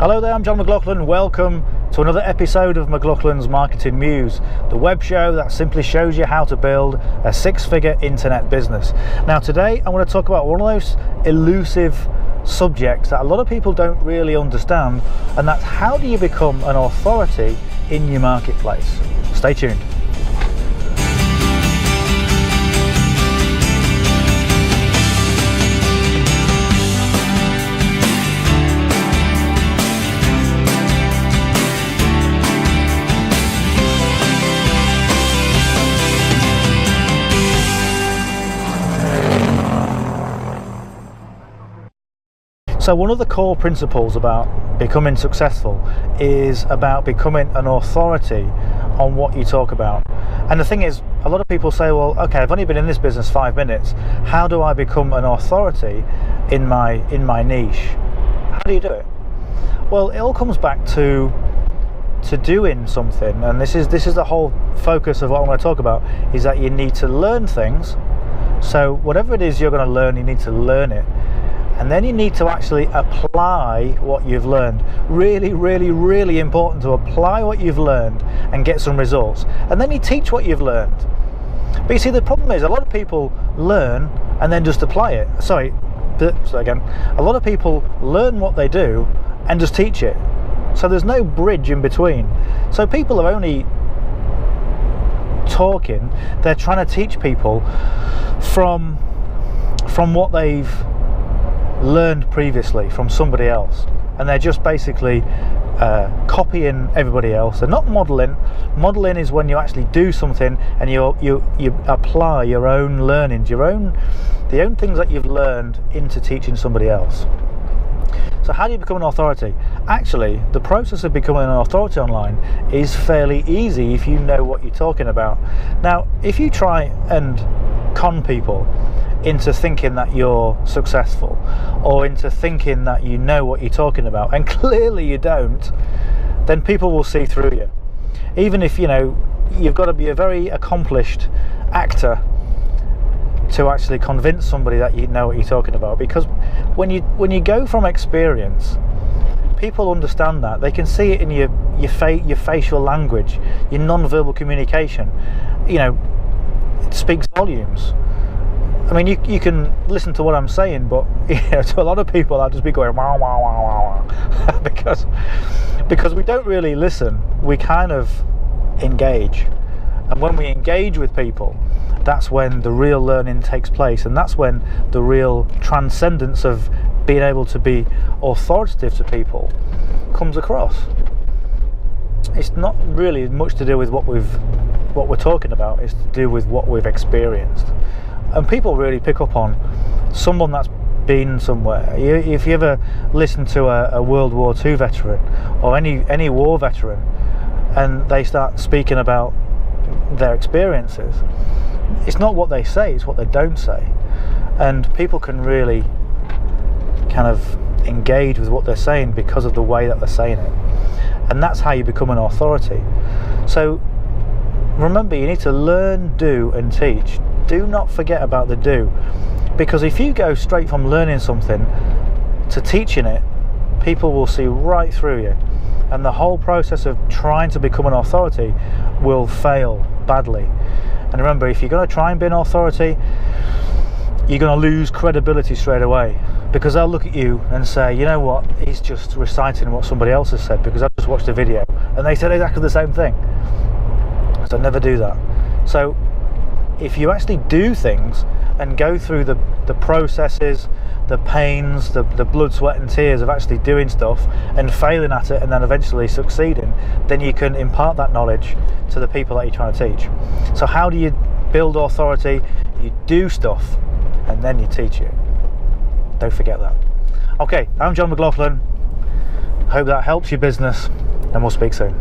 Hello there, I'm John McLauchlan. Welcome to another episode of McLauchlan's Marketing Muse, the web show that simply shows you how to build a six-figure internet business. Now today I want to talk about one of those elusive subjects that a lot of people don't really understand, and that's how do you become an authority in your marketplace. Stay tuned. So one of the core principles about becoming successful is about becoming an authority on what you talk about. And the thing is, a lot of people say, well, okay, I've only been in this business 5 minutes. How do I become an authority in my niche? How do you do it? Well, it all comes back to doing something, and this is the whole focus of what I'm going to talk about, is that you need to learn things. So whatever it is you're going to learn, you need to learn it. And then you need to actually apply what you've learned. Really, really, really important to apply what you've learned and get some results. And then you teach what you've learned. But you see, the problem is a lot of people learn and then just apply it. A lot of people learn what they do and just teach it. So there's no bridge in between. So people are only talking, they're trying to teach people from what they've learned previously from somebody else, and they're just basically copying everybody else. They're not modeling. Modeling is when you actually do something and you apply your own learnings, the own things that you've learned into teaching somebody else. So how do you become an authority? Actually, the process of becoming an authority online is fairly easy if you know what you're talking about. Now, if you try and con people into thinking that you're successful, or into thinking that you know what you're talking about, and clearly you don't, then people will see through you. Even if you've got to be a very accomplished actor to actually convince somebody that you know what you're talking about, because when you go from experience, people understand that. They can see it in your facial language, your non-verbal communication. It speaks volumes. I mean, you can listen to what I'm saying, but to a lot of people, I'll just be going wow, wow, wow, wow, wow. because we don't really listen. We kind of engage, and when we engage with people, that's when the real learning takes place, and that's when the real transcendence of being able to be authoritative to people comes across. It's not really much to do with what we're talking about. It's to do with what we've experienced. And people really pick up on someone that's been somewhere. If you ever listen to a World War II veteran or any war veteran, and they start speaking about their experiences, it's not what they say, it's what they don't say. And people can really kind of engage with what they're saying because of the way that they're saying it. And that's how you become an authority. So remember, you need to learn, do, and teach. Do not forget about the do, because if you go straight from learning something to teaching it, people will see right through you, and the whole process of trying to become an authority will fail badly. And remember, if you're going to try and be an authority, you're going to lose credibility straight away, because they'll look at you and say, you know what, he's just reciting what somebody else has said, because I've just watched a video and they said exactly the same thing. So never do that. So if you actually do things and go through the processes, the pains, the blood, sweat and tears of actually doing stuff and failing at it and then eventually succeeding, then you can impart that knowledge to the people that you're trying to teach. So how do you build authority? You do stuff and then you teach it. Don't forget that. Okay, I'm John McLauchlan. Hope that helps your business, and we'll speak soon.